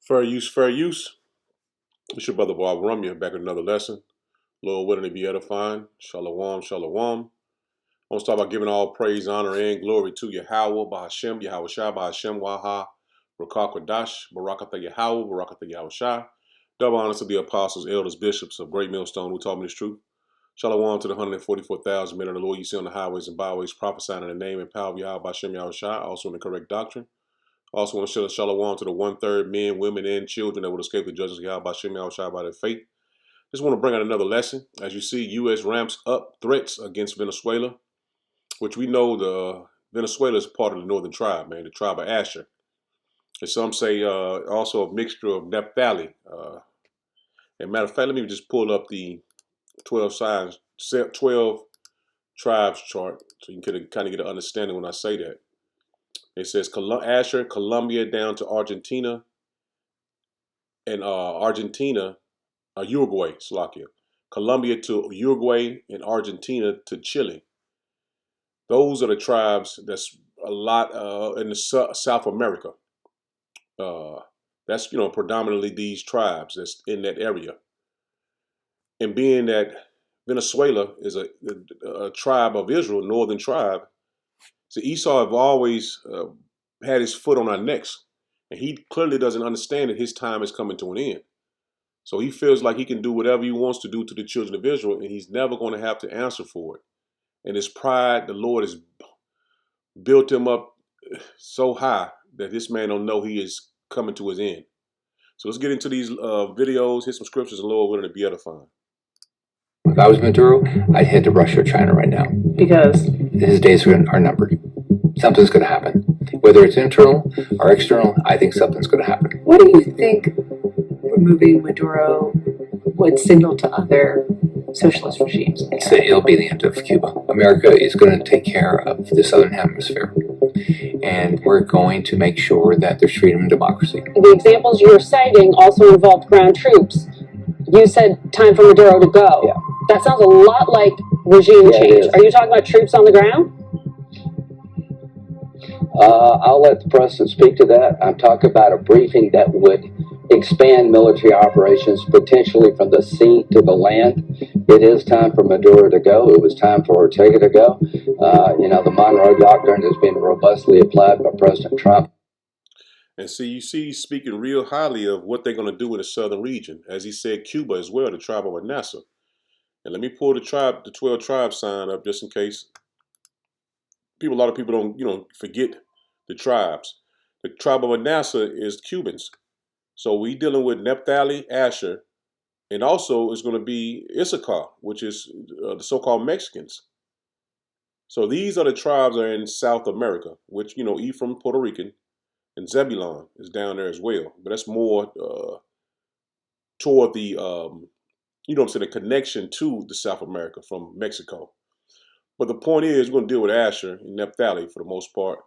Fair use, fair use. It's your brother Bob Rumia back with another lesson. Lord willing to be edifying. Shalom, shalom. I want to start by giving all praise, honor, and glory to Yahweh, Bahashem, Yahweh Shai, Bahashem, Waha, Rakak Kwadash, Barakatha Yahweh, Barakatha Yahweh Shai. Double honors to the apostles, elders, bishops of Great Millstone who taught me this truth. Shalom to the 144,000 men of the Lord you see on the highways and byways prophesying in the name and power of Yahweh, Bahashem, Yahweh Shai, also in the correct doctrine. Also want to show shalom to the one-third men, women, and children that would escape the judgments of Yahweh Bashem Yahushua by their faith. Just want to bring out another lesson. As you see, U.S. ramps up threats against Venezuela, which we know Venezuela is part of the northern tribe, man, the tribe of Asher. And some say also a mixture of Naphtali. And matter of fact, let me just pull up the 12 tribes chart so you can kind of get an understanding when I say that. It says Asher, Colombia down to Argentina, and Uruguay, Slovakia. Colombia to Uruguay, and Argentina to Chile. Those are the tribes that's a lot in the South America. That's, predominantly these tribes that's in that area. And being that Venezuela is a tribe of Israel, northern tribe, so Esau have always had his foot on our necks. And he clearly doesn't understand that his time is coming to an end. So he feels like he can do whatever he wants to do to the children of Israel, and he's never going to have to answer for it. And his pride, the Lord has built him up so high that this man don't know he is coming to his end. So let's get into these videos, hit some scriptures, and Lord willing to be edifying. If I was Maduro, I'd head to Russia or China right now. Because? His days are numbered. Something's going to happen. Whether it's internal or external, I think something's going to happen. What do you think removing Maduro would signal to other socialist regimes? It'll be the end of Cuba. America is going to take care of the southern hemisphere. And we're going to make sure that there's freedom and democracy. The examples you're citing also involved ground troops. You said time for Maduro to go. Yeah. That sounds a lot like regime change. Are you talking about troops on the ground? I'll let the president speak to that. I'm talking about a briefing that would expand military operations potentially from the sea to the land. It is time for Maduro to go. It was time for Ortega to go. The Monroe Doctrine has been robustly applied by President Trump. And see, you see he's speaking real highly of what they're going to do in the southern region. As he said, Cuba as well, the tribe of Manasseh. And let me pull the 12 tribe sign up just in case. A lot of people don't, forget the tribes. The tribe of Manasseh is Cubans. So we dealing with Naphtali, Asher, and also it's going to be Issachar, which is the so-called Mexicans. So these are the tribes that are in South America, which, Ephraim, Puerto Rican, and Zebulon is down there as well. But that's more toward the, the connection to the South America from Mexico. But the point is, we're going to deal with Asher and Naphtali for the most part.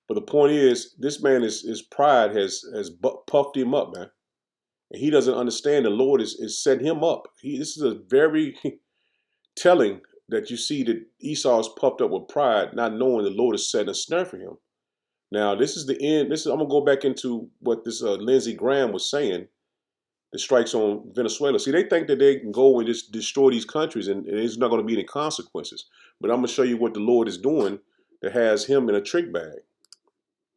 But the point is, this man, his pride has puffed him up, man. And he doesn't understand the Lord is setting him up. This is a very telling that you see that Esau is puffed up with pride, not knowing the Lord is setting a snare for him. Now, this is the end. I'm going to go back into what this Lindsey Graham was saying, the strikes on Venezuela. See, they think that they can go and just destroy these countries and there's not going to be any consequences. But I'm going to show you what the Lord is doing that has him in a trick bag.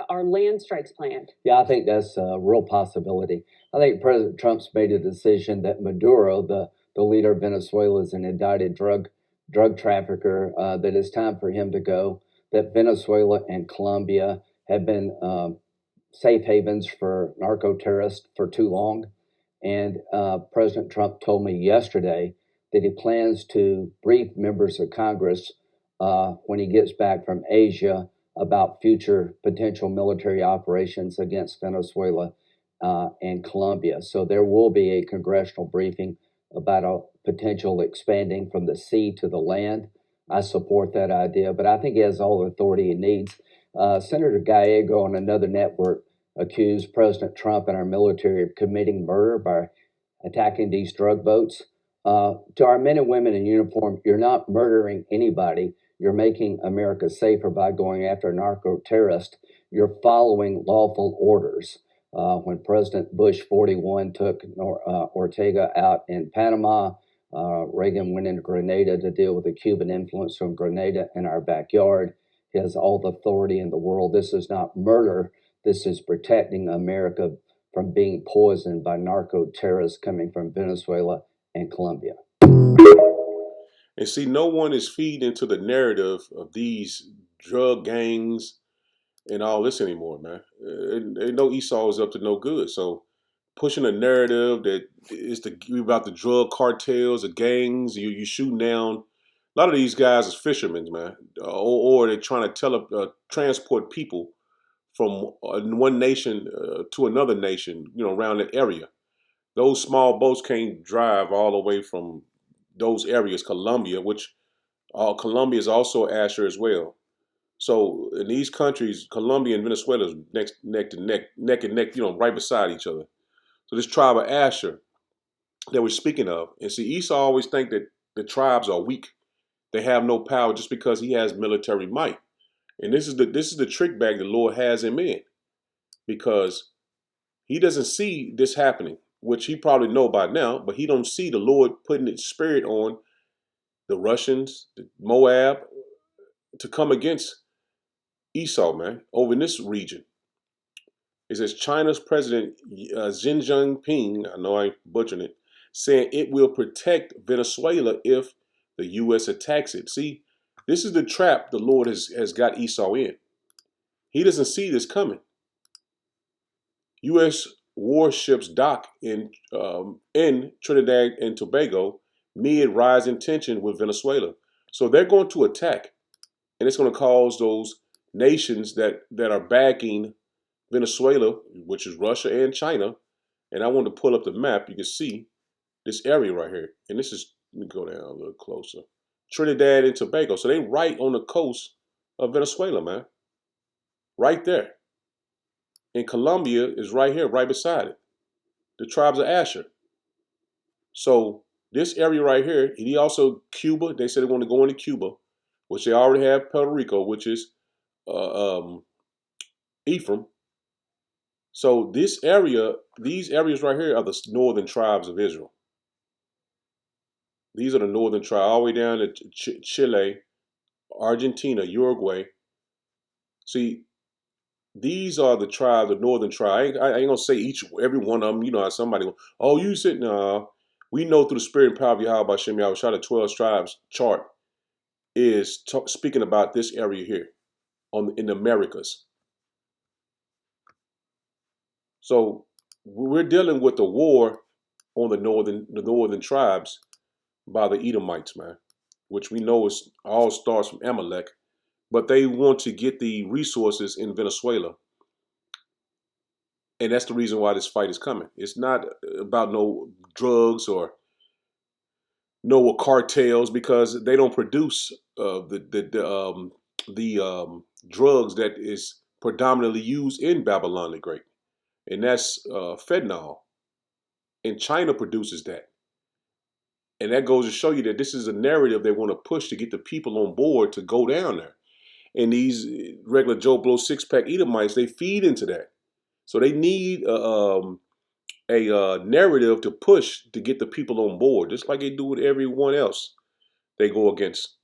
Are land strikes planned? Yeah, I think that's a real possibility. I think President Trump's made a decision that Maduro, the leader of Venezuela, is an indicted drug trafficker, that it's time for him to go, that Venezuela and Colombia have been safe havens for narco-terrorists for too long. And President Trump told me yesterday that he plans to brief members of Congress when he gets back from Asia about future potential military operations against Venezuela and Colombia. So there will be a congressional briefing about a potential expanding from the sea to the land. I support that idea, but I think he has all the authority he needs. Senator Gallego on another network accused President Trump and our military of committing murder by attacking these drug boats. To our men and women in uniform, you're not murdering anybody. You're making America safer by going after narco-terrorists. You're following lawful orders. when President Bush 41 took Ortega out in Panama. Reagan went into Grenada to deal with the Cuban influence from Grenada in our backyard. He has all the authority in the world. This is not murder. This is protecting America from being poisoned by narco terrorists coming from Venezuela and Colombia. And see, no one is feeding into the narrative of these drug gangs and all this anymore, man. And no Esau is up to no good. So pushing a narrative that is about the drug cartels, the gangs, you shooting down. A lot of these guys is fishermen, man, or they're trying to transport people from one nation to another nation, around that area. Those small boats can't drive all the way from those areas, Colombia, which Colombia is also Asher as well. So in these countries, Colombia and Venezuela is neck and neck, right beside each other. So this tribe of Asher that we're speaking of, and see, Esau always think that the tribes are weak. They have no power just because he has military might. And this is the trick bag the Lord has him in, because he doesn't see this happening, which he probably know by now, but he don't see the Lord putting his spirit on the Russians, the Moab, to come against Esau, man, over in this region. It says China's President Xi Jinping, I know I'm butchering it, saying it will protect Venezuela if the U.S. attacks it. See, this is the trap the Lord has got Esau in. He doesn't see this coming. U.S. warships dock in Trinidad and Tobago mid rising tension with Venezuela. So they're going to attack, and it's going to cause those nations that are backing Venezuela, which is Russia and China. And I want to pull up the map. You can see this area right here. And this is, let me go down a little closer. Trinidad and Tobago. So they right on the coast of Venezuela, man. Right there. And Colombia is right here, right beside it. The tribes of Asher. So this area right here, and he also Cuba. They said they want to go into Cuba, which they already have Puerto Rico, which is Ephraim. So this area, these areas right here are the northern tribes of Israel. These are the northern tribes, all the way down to Chile, Argentina, Uruguay. See, these are the tribes, the northern tribe. I ain't gonna say every one of them. You know how somebody, oh, you said no. We know through the spirit and power of Yahweh Hashem Yahushua, the 12 tribes chart is speaking about this area here in the Americas. So we're dealing with the war on the northern tribes by the Edomites, man, which we know is all starts from Amalek, but they want to get the resources in Venezuela. And that's the reason why this fight is coming. It's not about no drugs or no cartels, because they don't produce the drugs that is predominantly used in Babylon the Great, and that's fentanyl. And China produces that. And that goes to show you that this is a narrative they want to push to get the people on board to go down there. And these regular Joe Blow six-pack Edomites, they feed into that. So they need a narrative to push to get the people on board, just like they do with everyone else they go against.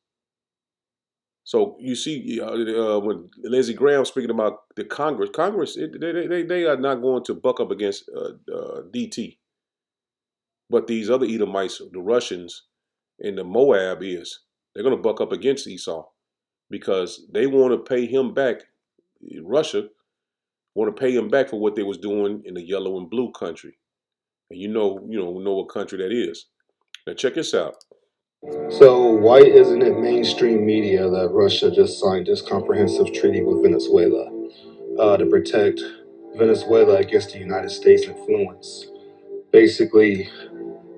So you see, when Lindsey Graham speaking about the Congress, they are not going to buck up against DT. But these other Edomites, the Russians and the Moab they're going to buck up against Esau, because they want to pay him back. Russia want to pay him back for what they was doing in the yellow and blue country. And you know what country that is. Now check this out. So why isn't it mainstream media that Russia just signed this comprehensive treaty with Venezuela to protect Venezuela against the United States influence? Basically,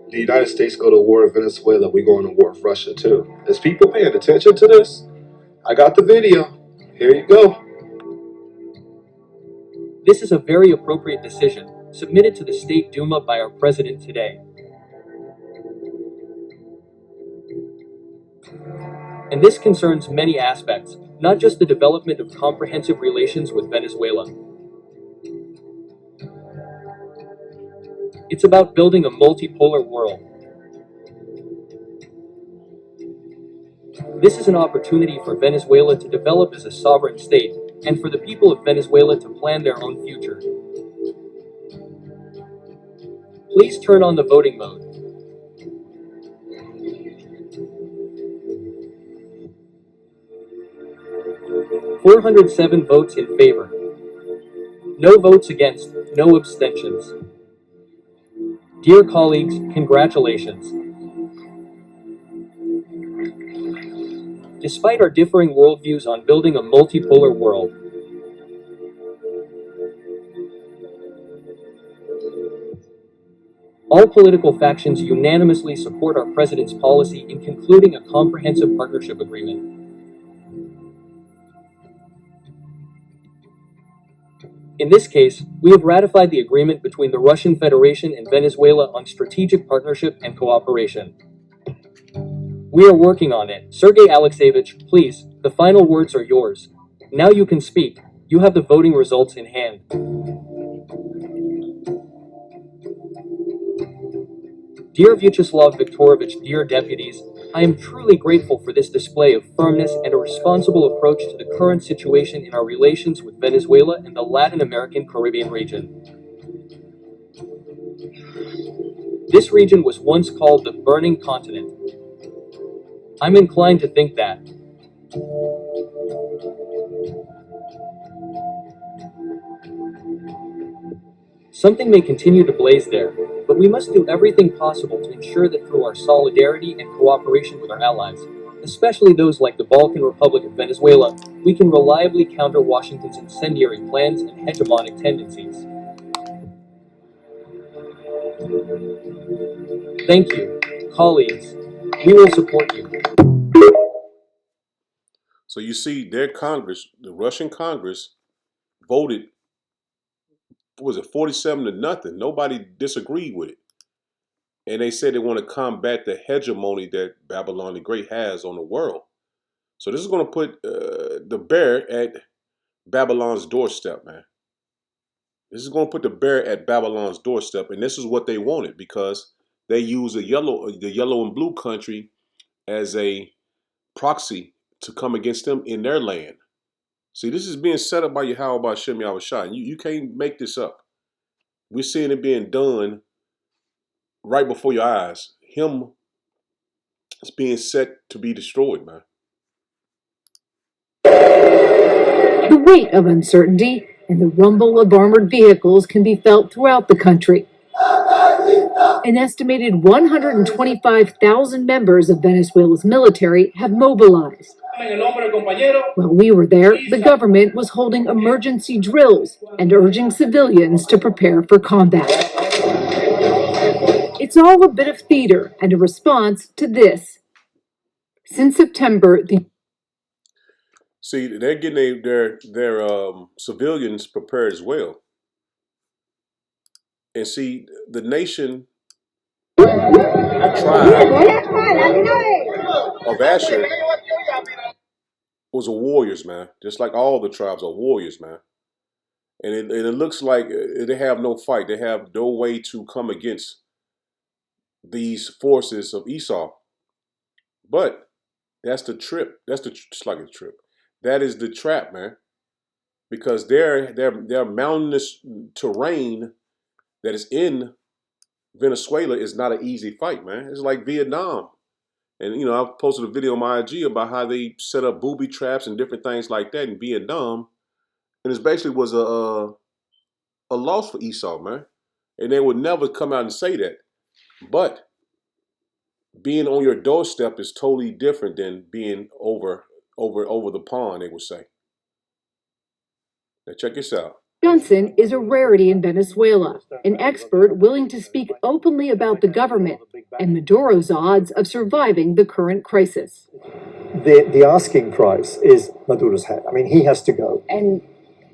the United States go to war with Venezuela, we go into war with Russia too. Is people paying attention to this? I got the video. Here you go. This is a very appropriate decision, submitted to the State Duma by our president today. And this concerns many aspects, not just the development of comprehensive relations with Venezuela. It's about building a multipolar world. This is an opportunity for Venezuela to develop as a sovereign state, and for the people of Venezuela to plan their own future. Please turn on the voting mode. 407 votes in favor. No votes against, no abstentions. Dear colleagues, congratulations. Despite our differing worldviews on building a multipolar world, all political factions unanimously support our president's policy in concluding a comprehensive partnership agreement. In this case, we have ratified the agreement between the Russian Federation and Venezuela on strategic partnership and cooperation. We are working on it. Sergei Alexeyevich, please, the final words are yours. Now you can speak. You have the voting results in hand. Dear Vyacheslav Viktorovich, dear deputies, I am truly grateful for this display of firmness and a responsible approach to the current situation in our relations with Venezuela and the Latin American Caribbean region. This region was once called the Burning Continent. I'm inclined to think that. Something may continue to blaze there, but we must do everything possible to ensure that through our solidarity and cooperation with our allies, especially those like the Balkan Republic of Venezuela, we can reliably counter Washington's incendiary plans and hegemonic tendencies. Thank you, colleagues. We will support you. So you see, their Congress, the Russian Congress, voted, what was it, 47-0. Nobody disagreed with it. And they said they want to combat the hegemony that Babylon the Great has on the world. So this is going to put the bear at Babylon's doorstep, man. This is going to put the bear at Babylon's doorstep, and this is what they wanted because they use the yellow and blue country as a proxy to come against them in their land. See, this is being set up by Yahweh Hashem Yahushua. You can't make this up. We're seeing it being done right before your eyes. Him is being set to be destroyed, man. The weight of uncertainty and the rumble of armored vehicles can be felt throughout the country. An estimated 125,000 members of Venezuela's military have mobilized. While we were there, the government was holding emergency drills and urging civilians to prepare for combat. It's all a bit of theater and a response to this. Since September, See, they're getting their civilians prepared as well. And see, the nation, the tribe of Asher was a warriors, man. Just like all the tribes are warriors, man. And it looks like they have no fight. They have no way to come against these forces of Esau. But that's the trip. It's like a trip. That is the trap, man. Because their mountainous terrain that is in Venezuela is not an easy fight, man. It's like Vietnam. And, I posted a video on my IG about how they set up booby traps and different things like that in Vietnam. And it basically was a loss for Esau, man. And they would never come out and say that. But being on your doorstep is totally different than being over the pond, they would say. Now check this out. Johnson is a rarity in Venezuela, an expert willing to speak openly about the government and Maduro's odds of surviving the current crisis. The asking price is Maduro's head. I mean, he has to go. And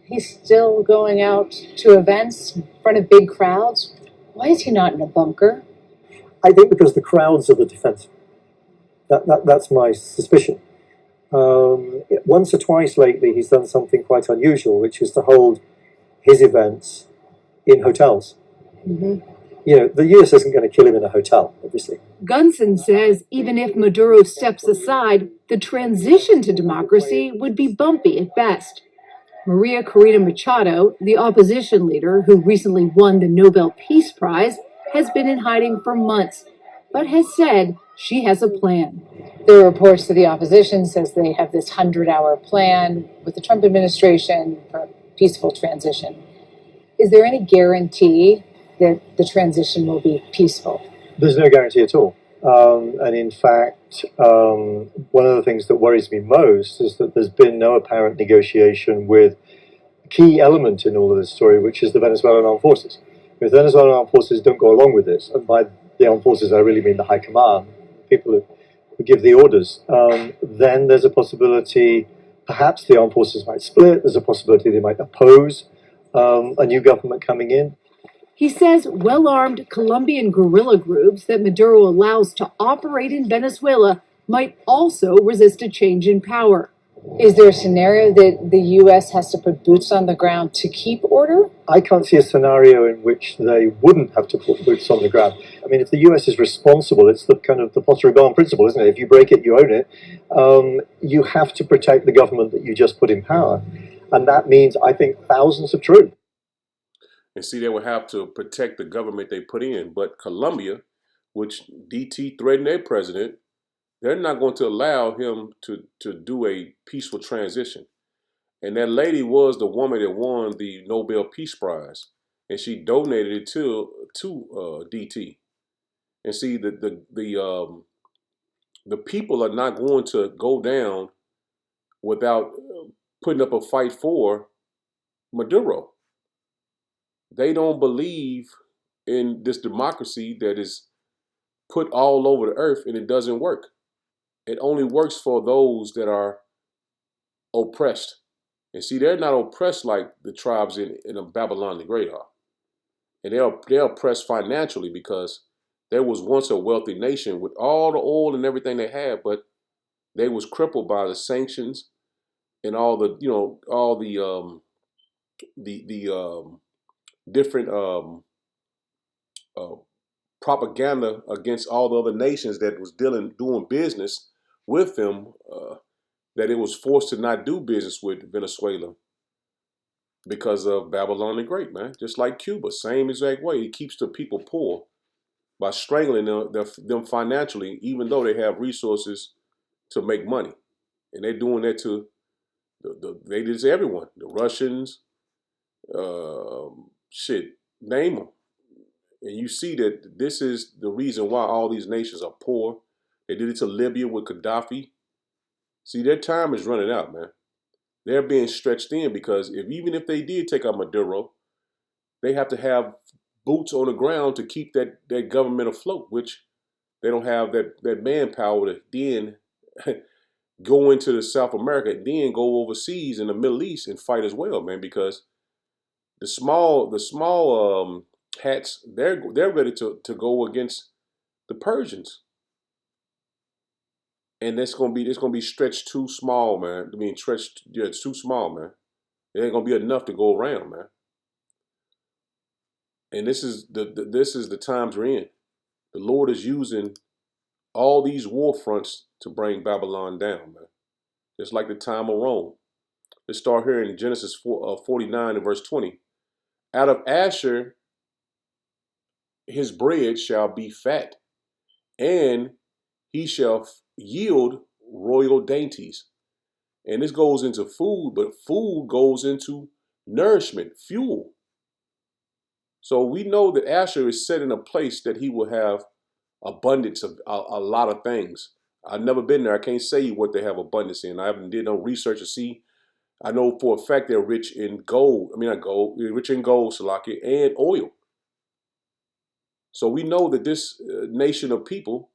he's still going out to events in front of big crowds. Why is he not in a bunker? I think because the crowds are the defense. That's my suspicion. Once or twice lately, he's done something quite unusual, which is to hold his events in hotels. Mm-hmm. The US isn't going to kill him in a hotel, obviously. Gunson says even if Maduro steps aside, the transition to democracy would be bumpy at best. Maria Corina Machado, the opposition leader who recently won the Nobel Peace Prize, has been in hiding for months, but has said she has a plan. There are reports that the opposition says they have this 100-hour plan with the Trump administration for a peaceful transition. Is there any guarantee that the transition will be peaceful? There's no guarantee at all. And in fact, one of the things that worries me most is that there's been no apparent negotiation with a key element in all of this story, which is the Venezuelan armed forces. If the Venezuelan armed forces don't go along with this, and by the armed forces I really mean the high command, people who give the orders, then there's a possibility perhaps the armed forces might split, there's a possibility they might oppose a new government coming in. He says well-armed Colombian guerrilla groups that Maduro allows to operate in Venezuela might also resist a change in power. Is there a scenario that the U.S. has to put boots on the ground to keep order? I can't see a scenario in which they wouldn't have to put boots on the ground. I mean, if the U.S. is responsible, it's the kind of the Potter Rubin principle, isn't it? If you break it, you own it. You have to protect the government that you just put in power. And that means, I think, thousands of troops. And see, they would have to protect the government they put in. But Colombia, which DT threatened their president, they're not going to allow him to do a peaceful transition. And that lady was the woman that won the Nobel Peace Prize, and she donated it to DT. And see, the people are not going to go down without putting up a fight for Maduro. They don't believe in this democracy that is put all over the earth, and it doesn't work. It only works for those that are oppressed. And see, they're not oppressed like the tribes in Babylon the Great are. And they're oppressed financially because there was once a wealthy nation with all the oil and everything they had, but they was crippled by the sanctions and all the different uh, propaganda against all the other nations that was doing business with them, that it was forced to not do business with Venezuela because of Babylon the Great, man. Just like Cuba, same exact way. It keeps the people poor by strangling them financially, even though they have resources to make money. And they're doing that to they did this to everyone. The Russians, name them. And you see that this is the reason why all these nations are poor. They did it to Libya with Gaddafi. See, their time is running out, man. They're being stretched in because even if they did take out Maduro, they have to have boots on the ground to keep that government afloat, which they don't have that manpower to then go into the South America and then go overseas in the Middle East and fight as well, man, because the small hats, they're ready to go against the Persians. And it's gonna be stretched too small, man. I mean stretched, yeah, it's too small, man. It ain't gonna be enough to go around, man. And this is the times we're in. The Lord is using all these war fronts to bring Babylon down, man. Just like the time of Rome. Let's start here in Genesis 49 and verse 20. Out of Asher his bread shall be fat, and he shall yield royal dainties. And this goes into food, but food goes into nourishment, fuel. So we know that Asher is set in a place that he will have abundance of a lot of things. I've never been there. I can't say you what they have abundance in. I haven't did no research to see. I know for a fact they're rich in gold. I mean, not gold. They're rich in gold, Salaki, and oil. So we know that this nation of people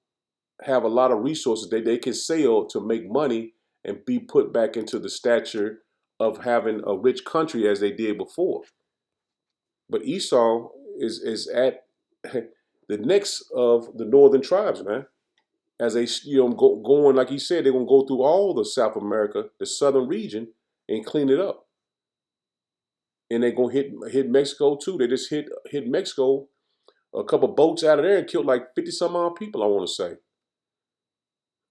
have a lot of resources that they can sell to make money and be put back into the stature of having a rich country as they did before. But Esau is at the next of the northern tribes, man. As they going, like he said, they're gonna go through all the South America, the southern region, and clean it up. And they're gonna hit Mexico too. They just hit Mexico a couple boats out of there and killed like 50 some odd people, I want to say.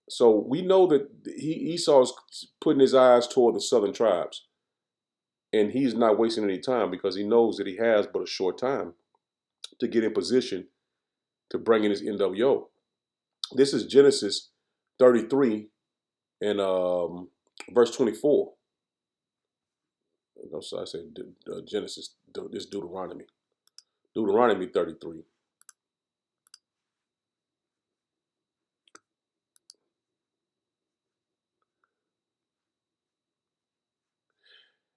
So we know that Esau's putting his eyes toward the southern tribes. And he's not wasting any time because he knows that he has but a short time to get in position to bring in his NWO. This is Genesis 33 and verse 24. No, so I said Genesis, this Deuteronomy. Deuteronomy 33.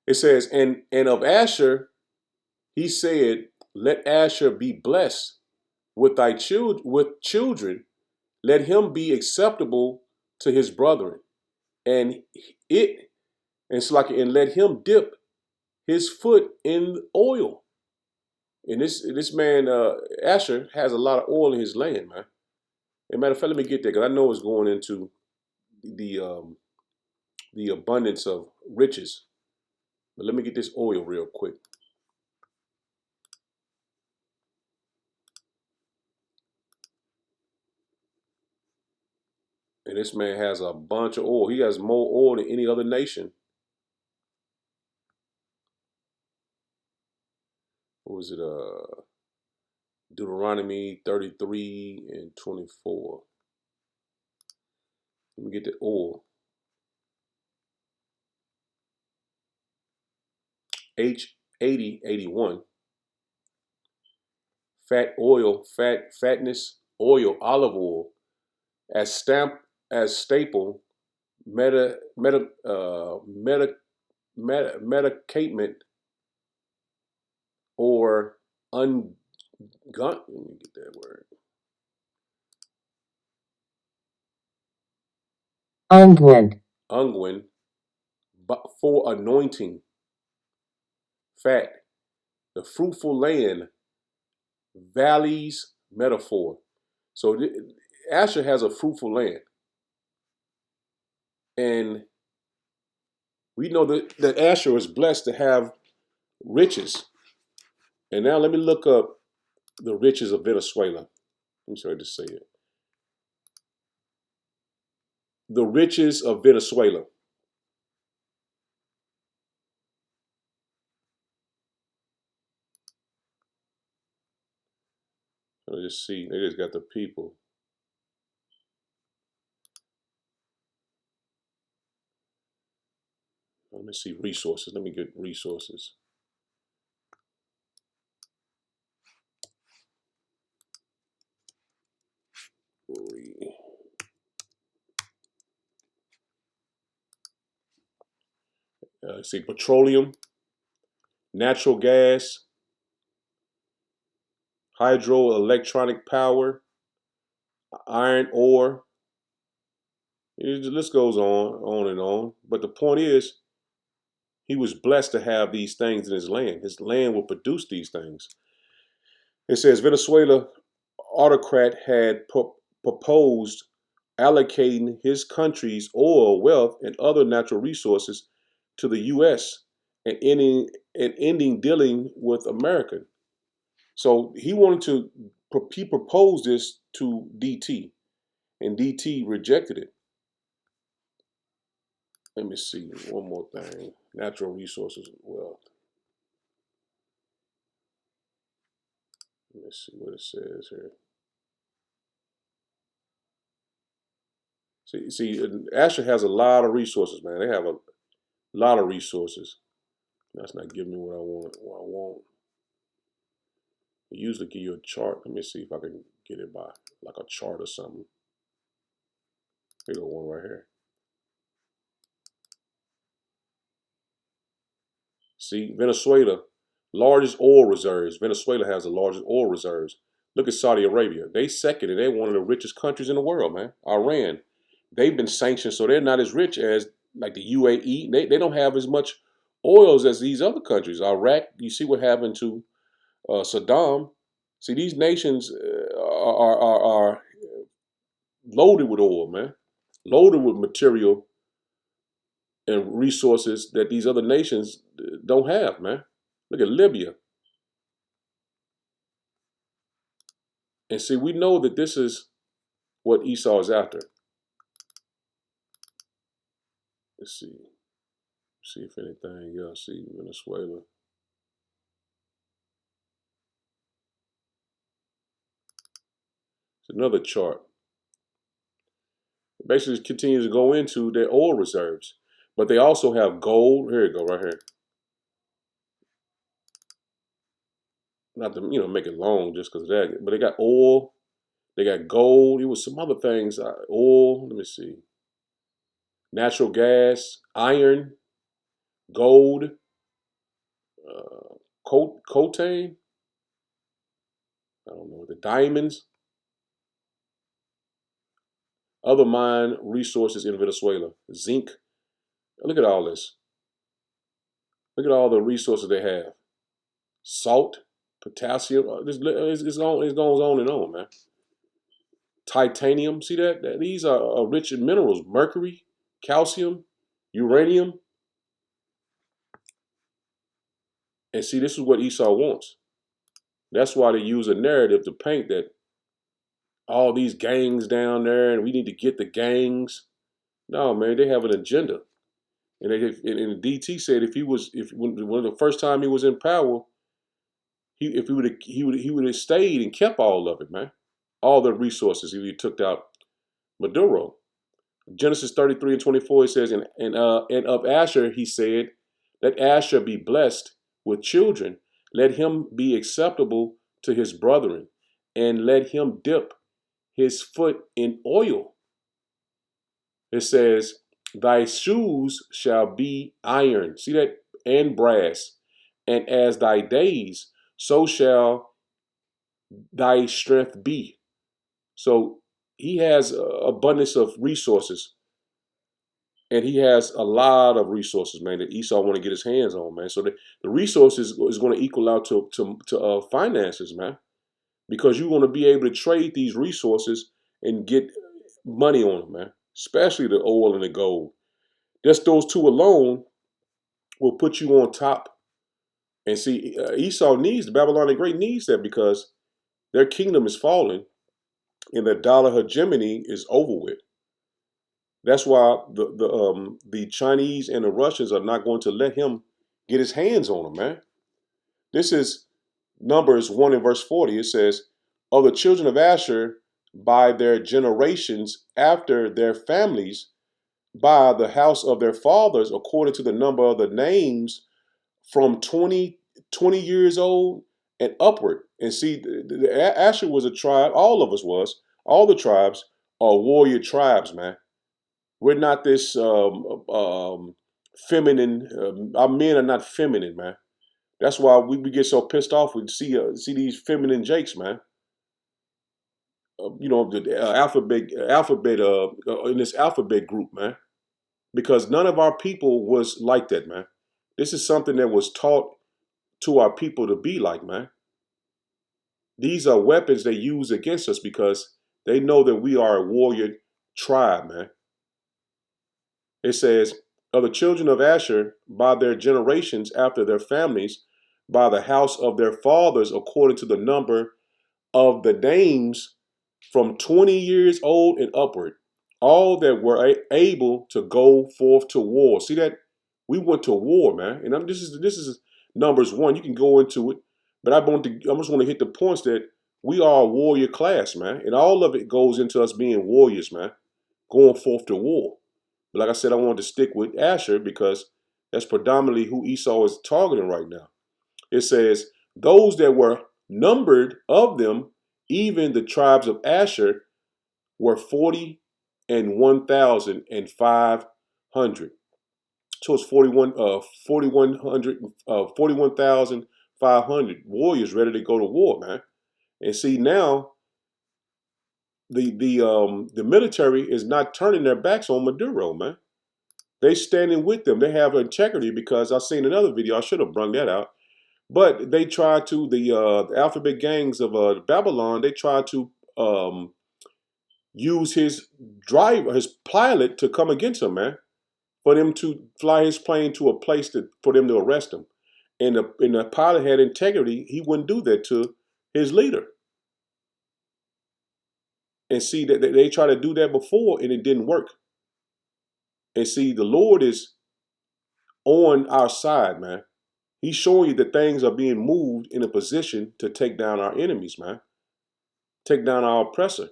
It says, and of Asher, he said, let Asher be blessed with thy children, let him be acceptable to his brethren. And and let him dip his foot in oil. And this man Asher has a lot of oil in his land, man. As a matter of fact, let me get there because I know it's going into the abundance of riches. But let me get this oil real quick. And this man has a bunch of oil. He has more oil than any other nation. What was it? Deuteronomy 33 and 24. Let me get the oil. H8081. Fat oil, fatness, oil, olive oil, as staple, medicament or unguent. Let me get that word. Unguent, but for anointing, fat, the fruitful land, valleys, metaphor. So Asher has a fruitful land. And we know that Asher is blessed to have riches. And now let me look up the riches of Venezuela. I'm sorry to say it. The riches of Venezuela. Let's just see. They just got the people. Let me see resources. Let me get resources. See petroleum, natural gas, hydroelectronic power, iron ore. The list goes on and on. But the point is, he was blessed to have these things in his land. His land will produce these things. It says Venezuela autocrat had proposed allocating his country's oil, wealth, and other natural resources to the U.S. and ending dealing with America. So he proposed this to DT, and DT rejected it. Let me see one more thing. Natural resources and wealth. Let me see what it says here. See, Asher has a lot of resources, man. They have a lot of resources. That's not giving me what I want. They usually give you a chart. Let me see if I can get it by like a chart or something. Here go one right here. See, Venezuela, largest oil reserves. Venezuela has the largest oil reserves. Look at Saudi Arabia. They second, and they're one of the richest countries in the world, man. Iran. They've been sanctioned, so they're not as rich as like the UAE. They don't have as much oils as these other countries. Iraq, you see what happened to Saddam. See, these nations are loaded with oil, man. Loaded with material and resources that these other nations don't have, man. Look at Libya. And see, we know that this is what Esau is after. Let's see. See if anything else. See Venezuela. It's another chart. It basically continues to go into their oil reserves. But they also have gold. Here you go, right here. Not to make it long just because of that. But they got oil. They got gold. It was some other things. Oil. Let me see. Natural gas, iron, gold, coltan. I don't know, the diamonds, other mine resources in Venezuela, zinc. Look at all this. Look at all the resources they have. Salt, potassium. It goes on and on, man. Titanium. See that? These are rich in minerals. Mercury, calcium, uranium. And see, this is what Esau wants. That's why they use a narrative to paint that all these gangs down there and we need to get the gangs. No, man, they have an agenda. And DT said when the first time he was in power, he would have stayed and kept all of it, man. All the resources if he took out Maduro. Genesis 33:24 it says, and of Asher he said, let Asher be blessed with children, let him be acceptable to his brethren, and let him dip his foot in oil. It says, thy shoes shall be iron. See that? And brass. And as thy days, so shall thy strength be. So he has abundance of resources. And he has a lot of resources, man, that Esau want to get his hands on, man. So the resources is going to equal out to finances, man. Because you want to be able to trade these resources and get money on them, man. Especially the oil and the gold. Just those two alone will put you on top. And see, Esau needs, the Babylonian Great needs that because their kingdom is falling and the dollar hegemony is over with. That's why the Chinese and the Russians are not going to let him get his hands on them, man. This is Numbers 1 and verse 40. It says, of the children of Asher by their generations after their families, by the house of their fathers, according to the number of the names from 20 years old and upward. And see, Asher was a tribe. All of us was. All the tribes are warrior tribes, man. We're not this feminine. Our men are not feminine, man. That's why we get so pissed off. We see these feminine jakes, man. The alphabet in this alphabet group, man. Because none of our people was like that, man. This is something that was taught to our people to be like, man. These are weapons they use against us because they know that we are a warrior tribe, man. It says, of the children of Asher by their generations after their families, by the house of their fathers, according to the number of the names from 20 years old and upward, all that were able to go forth to war. See that? We went to war, man. And this is Numbers 1. You can go into it, but I just want to hit the points that we are a warrior class, man. And all of it goes into us being warriors, man, going forth to war. But like I said, I wanted to stick with Asher because that's predominantly who Esau is targeting right now. It says, those that were numbered of them, even the tribes of Asher, were 40 and 1,500. So it's 41,500 warriors ready to go to war, man. And see now, the military is not turning their backs on Maduro, man. They standing with them. They have integrity because I seen another video. I should have brung that out. But they tried to, the alphabet gangs of Babylon, they tried to use his driver, his pilot, to come against him, man. For them to fly his plane to a place for them to arrest him. And the pilot had integrity. He wouldn't do that to his leader. And see that they tried to do that before and it didn't work. And see, the Lord is on our side, man. He's showing you that things are being moved in a position to take down our enemies, man. Take down our oppressor.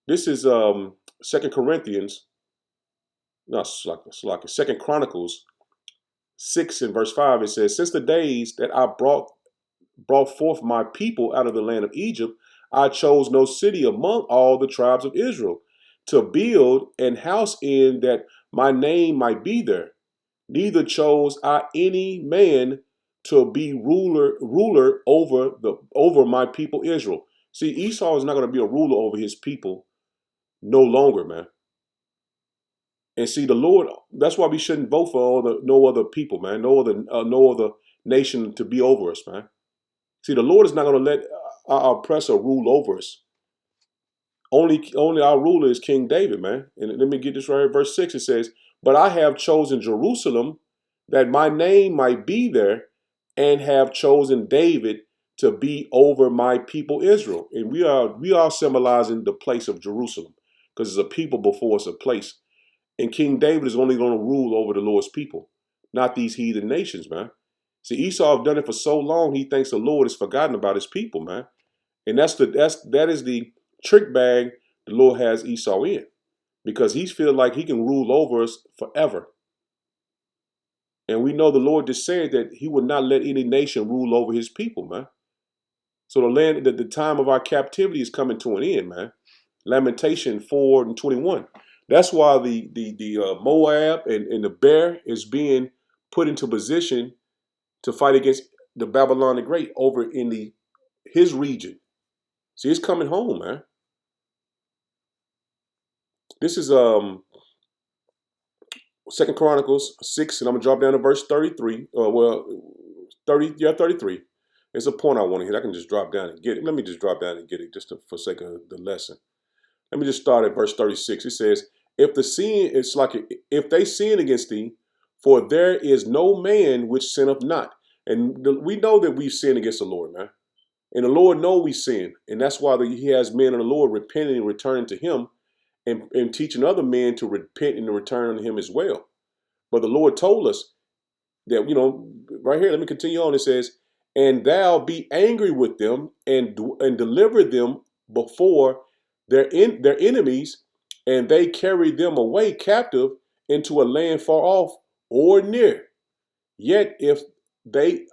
This is 2 Corinthians, no, it's like 2 Chronicles 6 and verse 5. It says, since the days that I brought forth my people out of the land of Egypt, I chose no city among all the tribes of Israel to build an house in that my name might be there. Neither chose I any man to be ruler over my people Israel. See, Esau is not going to be a ruler over his people no longer, man. And see, the Lord, that's why we shouldn't vote for no other people, man, no other nation to be over us, man. See, the Lord is not going to let our oppressor rule over us. Only our ruler is King David, man. And let me get this right here. Verse 6, it says, but I have chosen Jerusalem that my name might be there, and have chosen David to be over my people Israel. And we are symbolizing the place of Jerusalem, because it's a people before it's a place. And King David is only going to rule over the Lord's people, not these heathen nations, man. See, Esau have done it for so long, he thinks the Lord has forgotten about his people, man. And that is the trick bag the Lord has Esau in, because he feels like he can rule over us forever. And we know the Lord just said that he would not let any nation rule over his people, man. So the time of our captivity is coming to an end, man. Lamentation 4 and 21. That's why the Moab and the bear is being put into position to fight against the Babylon the Great over in his region. See, it's coming home, man. This is 2 Chronicles 6, and I'm gonna drop down to verse 33. 33. It's a point I want to hit. I can just drop down and get it. Let me just drop down and get it just for sake of the lesson. Let me just start at verse 36. It says, if they sin against thee, for there is no man which sinneth not. And we know that we've sinned against the Lord, man. And the Lord knows we sin. And that's why he has men of the Lord repenting and returning to him, and teaching other men to repent and to return to him as well. But the Lord told us that, right here, let me continue on. It says, and thou be angry with them and deliver them before their enemies, and they carry them away captive into a land far off or near. Yet if they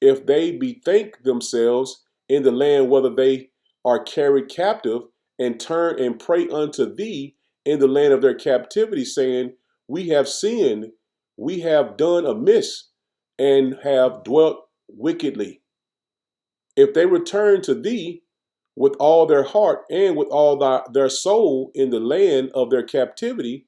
bethink themselves in the land whether they are carried captive, and turn and pray unto thee in the land of their captivity, saying, we have sinned, we have done amiss, and have dwelt wickedly. If they return to thee with all their heart and with all their soul in the land of their captivity,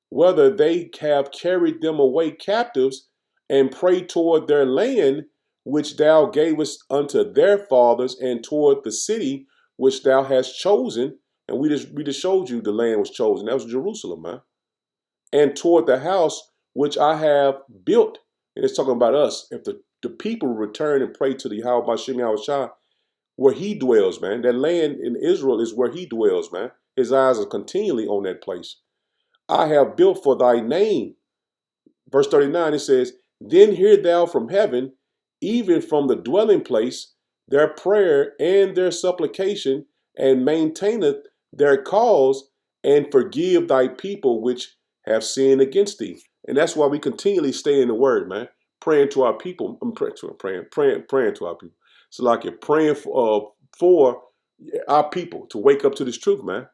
whether they have carried them away captives, and pray toward their land which thou gavest unto their fathers, and toward the city which thou hast chosen. And we just showed you the land was chosen. That was Jerusalem, man. And toward the house which I have built. And it's talking about us. If the people return and pray to the Yahweh Bashem Yahushua, where he dwells, man. That land in Israel is where he dwells, man. His eyes are continually on that place. I have built for thy name. Verse 39, it says, then hear thou from heaven, even from the dwelling place, their prayer and their supplication, and maintaineth their cause, and forgive thy people which have sinned against thee. And that's why we continually stay in the word, man. Praying to our people. I'm praying to our people. So like you're praying for our people to wake up to this truth, man.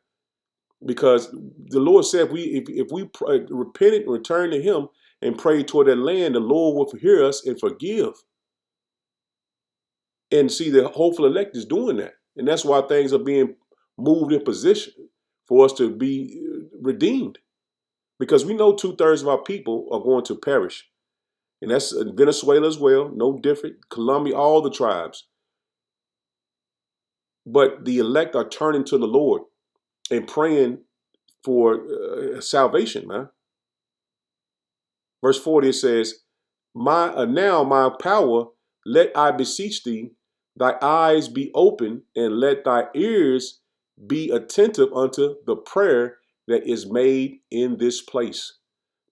Because the Lord said, if we repent and return to him and pray toward that land, the Lord will hear us and forgive. And see, the hopeful elect is doing that. And that's why things are being moved in position for us to be redeemed. Because we know 2/3 of our people are going to perish. And that's Venezuela as well, no different. Colombia, all the tribes. But the elect are turning to the Lord and praying for salvation, man. Verse 40, it says, now my power, let I beseech thee, thy eyes be open, and let thy ears be attentive unto the prayer that is made in this place.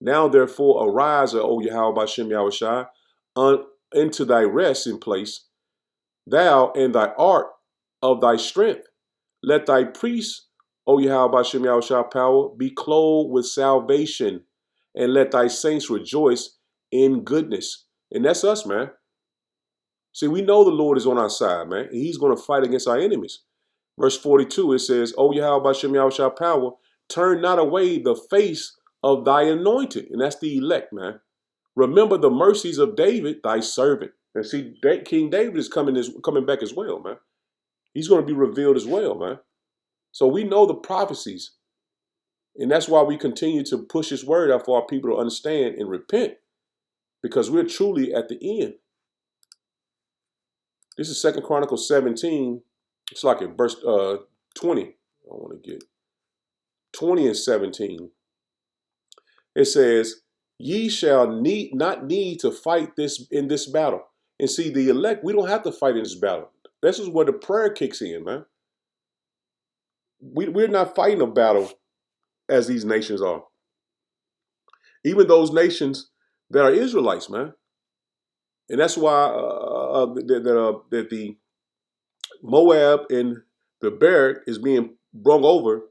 Now therefore arise, O Yahweh Bashem Yahushai, into thy resting place, thou and thy art of thy strength. Let thy priests, O Yahweh Bashem Yahushai power, be clothed with salvation, and let thy saints rejoice in goodness. And that's us, man. See, we know the Lord is on our side, man. He's going to fight against our enemies. Verse 42, it says, O Yahweh Bashem Yahushai power, turn not away the face of thy anointed. And that's the elect, man. Remember the mercies of David, thy servant. And see, King David is coming back as well, man. He's going to be revealed as well, man. So we know the prophecies. And that's why we continue to push his word out for our people to understand and repent. Because we're truly at the end. This is 2 Chronicles 17. It's like in verse 20. I want to get 20 and 17. It says, ye shall not need to fight in this battle. And see, the elect, we don't have to fight in this battle. This is where the prayer kicks in, man. We're not fighting a battle as these nations are. Even those nations that are Israelites, man. And that's why that the Moab and the Barrett is being brung over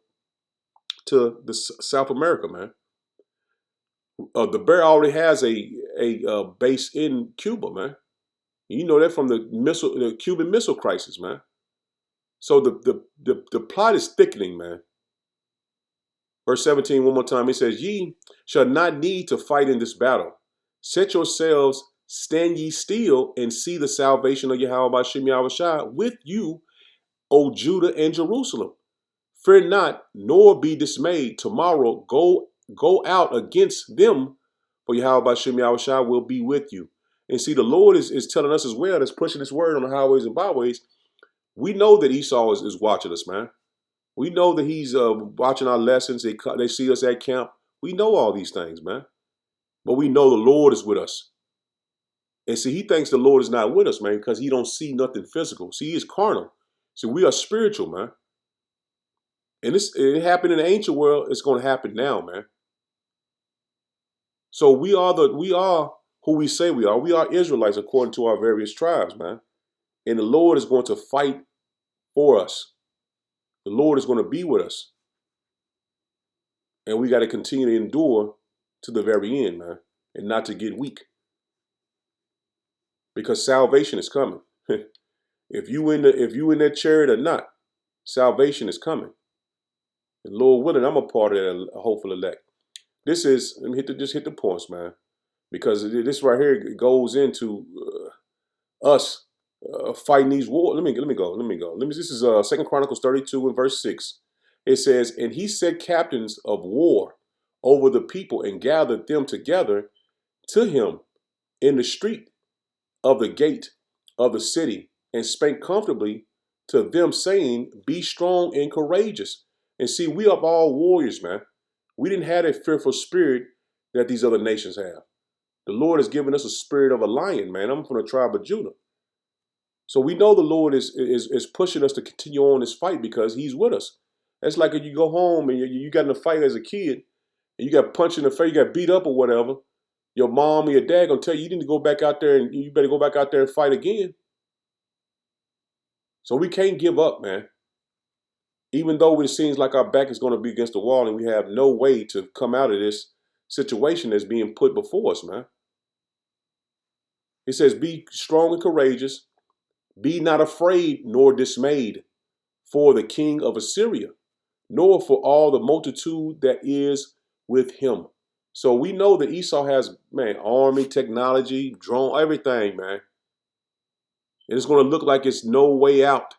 to the South America, man. The Bear already has a base in Cuba, man. You know that from the Cuban Missile Crisis, man. So the plot is thickening, man. Verse 17, one more time, it says, ye shall not need to fight in this battle. Set yourselves, stand ye still, and see the salvation of Yahweh Bashem Yahushai with you, O Judah and Jerusalem. Fear not, nor be dismayed. Tomorrow go out against them, for Yahweh Bashem Yahushai will be with you. And see, the Lord is telling us as well, that's pushing his word on the highways and byways. We know that Esau is watching us, man. We know that he's watching our lessons. They see us at camp. We know all these things, man. But we know the Lord is with us. And see, he thinks the Lord is not with us, man, because he don't see nothing physical. See, he is carnal. See, we are spiritual, man. And it happened in the ancient world. It's going to happen now, man. So we are who we say we are. We are Israelites according to our various tribes, man. And the Lord is going to fight for us. The Lord is going to be with us. And we got to continue to endure to the very end, man. And not to get weak. Because salvation is coming. If you in that chariot or not, salvation is coming. And Lord willing, I'm a part of that hopeful elect. This is, let me just hit the points, man. Because this right here goes into us fighting these wars. Let me go. This is 2 Chronicles 32 and verse 6. It says, and he set captains of war over the people and gathered them together to him in the street of the gate of the city and spake comfortably to them, saying, be strong and courageous. And see, we are all warriors, man. We didn't have a fearful spirit that these other nations have. The Lord has given us a spirit of a lion, man. I'm from the tribe of Judah. So we know the Lord is pushing us to continue on this fight because he's with us. That's like if you go home and you got in a fight as a kid and you got punched in the face, you got beat up or whatever. Your mom or your dad gonna tell you need to go back out there and you better go back out there and fight again. So we can't give up, man. Even though it seems like our back is going to be against the wall and we have no way to come out of this situation that's being put before us, man. It says, be strong and courageous. Be not afraid nor dismayed for the king of Assyria, nor for all the multitude that is with him. So we know that Esau has, man, army, technology, drone, everything, man. And it's going to look like it's no way out.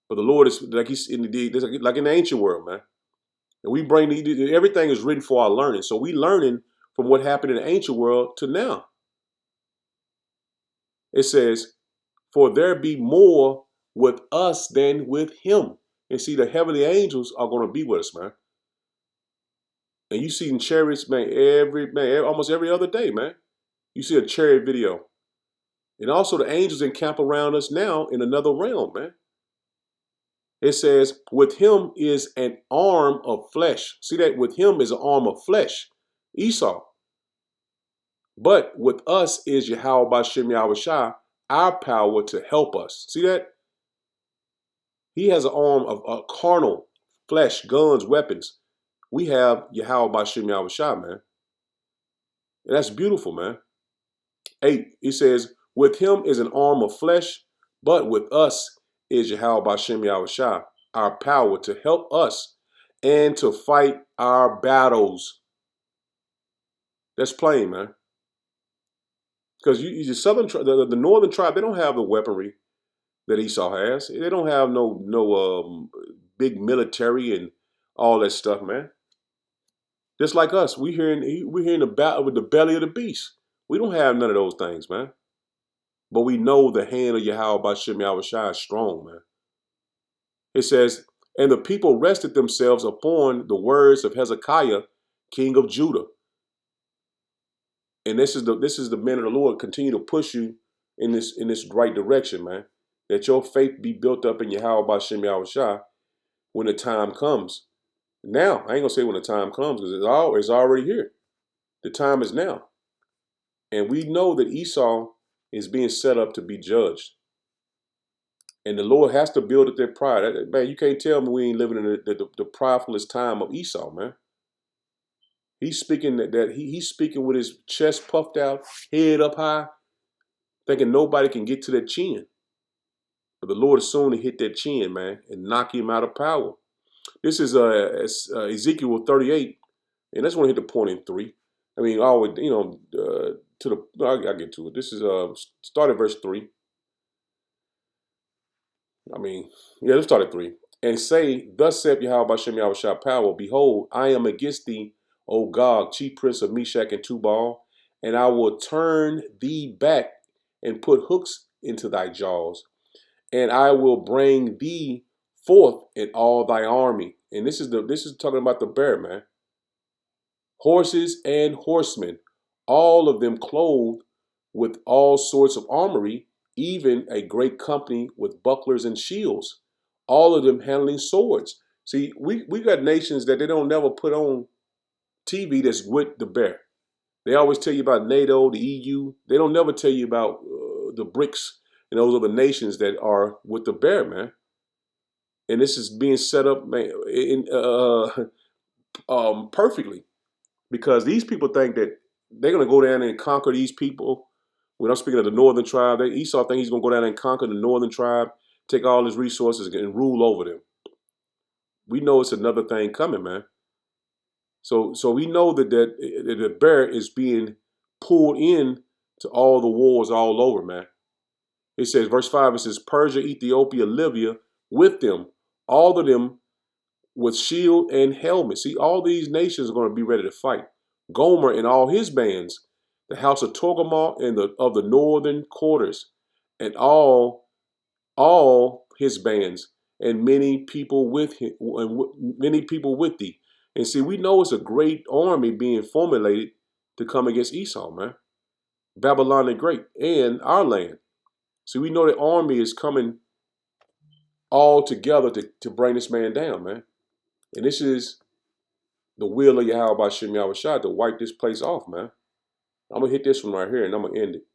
But the Lord is like like in the ancient world, man. And we bring everything is written for our learning. So we learning from what happened in the ancient world to now. It says, for there be more with us than with him. And see, the heavenly angels are going to be with us, man. And you see in chariots, man, almost every other day, man. You see a chariot video. And also the angels encamp around us now in another realm, man. It says, with him is an arm of flesh. See that? With him is an arm of flesh, Esau. But with us is Yahweh Bashem Yahushua, our power to help us. See that? He has an arm of carnal flesh, guns, weapons. We have Yahweh Bashem Yahushua, man. And that's beautiful, man. 8, he says, with him is an arm of flesh, but with us is Yahweh Bashem Yahushua, our power to help us and to fight our battles. That's plain, man. Because the southern, the northern tribe, they don't have the weaponry that Esau has. They don't have no big military and all that stuff, man. Just like us, we're here in the battle with the belly of the beast. We don't have none of those things, man. But we know the hand of Yahweh Bashem Yahushua is strong, man. It says, and the people rested themselves upon the words of Hezekiah, king of Judah. And this is the man of the Lord continue to push you in this right direction, man. That your faith be built up in Yahweh Bashem Yahushua when the time comes. Now, I ain't gonna say when the time comes because it's already here. The time is now. And we know that Esau is being set up to be judged. And the Lord has to build up their pride. Man, you can't tell me we ain't living in the pridefulest time of Esau, man. He's speaking he's speaking with his chest puffed out, head up high, thinking nobody can get to that chin. But the Lord is soon to hit that chin, man, and knock him out of power. This is Ezekiel 38, and I just want to hit the point in 3. I mean, always, I'll get to it. This is start at verse 3. Let's start at 3. And say, thus saith Yahweh Bashem Yahushua power, behold, I am against thee, O Gog, chief prince of Meshach and Tubal, and I will turn thee back and put hooks into thy jaws, and I will bring thee forth in all thy army. And this is talking about the bear, man. Horses and horsemen, all of them clothed with all sorts of armory, even a great company with bucklers and shields, all of them handling swords. See, we got nations that they don't never put on TV that's with the bear. They always tell you about NATO, the EU. They don't never tell you about the BRICS and those other nations that are with the bear, man. And this is being set up, man, perfectly, because these people think that they're going to go down and conquer these people. When I'm speaking of the northern tribe, Esau thinks he's going to go down and conquer the northern tribe, take all his resources and rule over them. We know it's another thing coming, man. So we know that the bear is being pulled in to all the wars all over, man. It says, verse 5, it says, Persia, Ethiopia, Libya, with them, all of them with shield and helmet. See, all these nations are going to be ready to fight. Gomer and all his bands, the house of Togarmah and of the northern quarters, and all his bands, and many people with him, and many people with thee. And see, we know it's a great army being formulated to come against Esau, man. Babylon the Great and our land. See, we know the army is coming all together to bring this man down, man. And this is the will of Yahweh Bashem Yahushua to wipe this place off, man. I'm going to hit this one right here and I'm going to end it.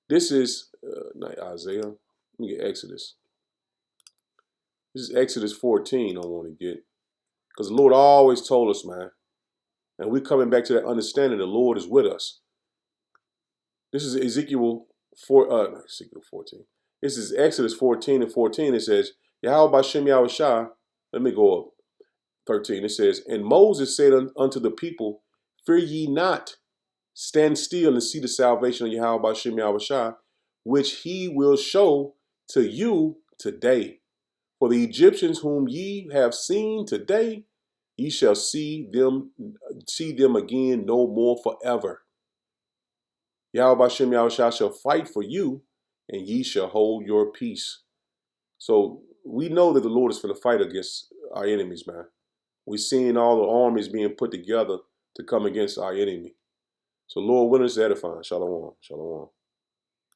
This is not Isaiah. Let me get Exodus. This is Exodus 14 I want to get. Because the Lord always told us, man. And we're coming back to that understanding the Lord is with us. This is Ezekiel 14. This is Exodus 14 and 14. It says, Yahweh Bashem Yahushua, let me go up. 13. It says, and Moses said unto the people, fear ye not, stand still and see the salvation of Yahweh Bashem Yahushua, which he will show to you today. For the Egyptians whom ye have seen today, ye shall see them again no more forever. Yahweh Bashem Yahushua shall fight for you, and ye shall hold your peace. So we know that the Lord is going to fight against our enemies, man. We're seeing all the armies being put together to come against our enemy. So Lord, willing is edifying. Shalom. Shalom.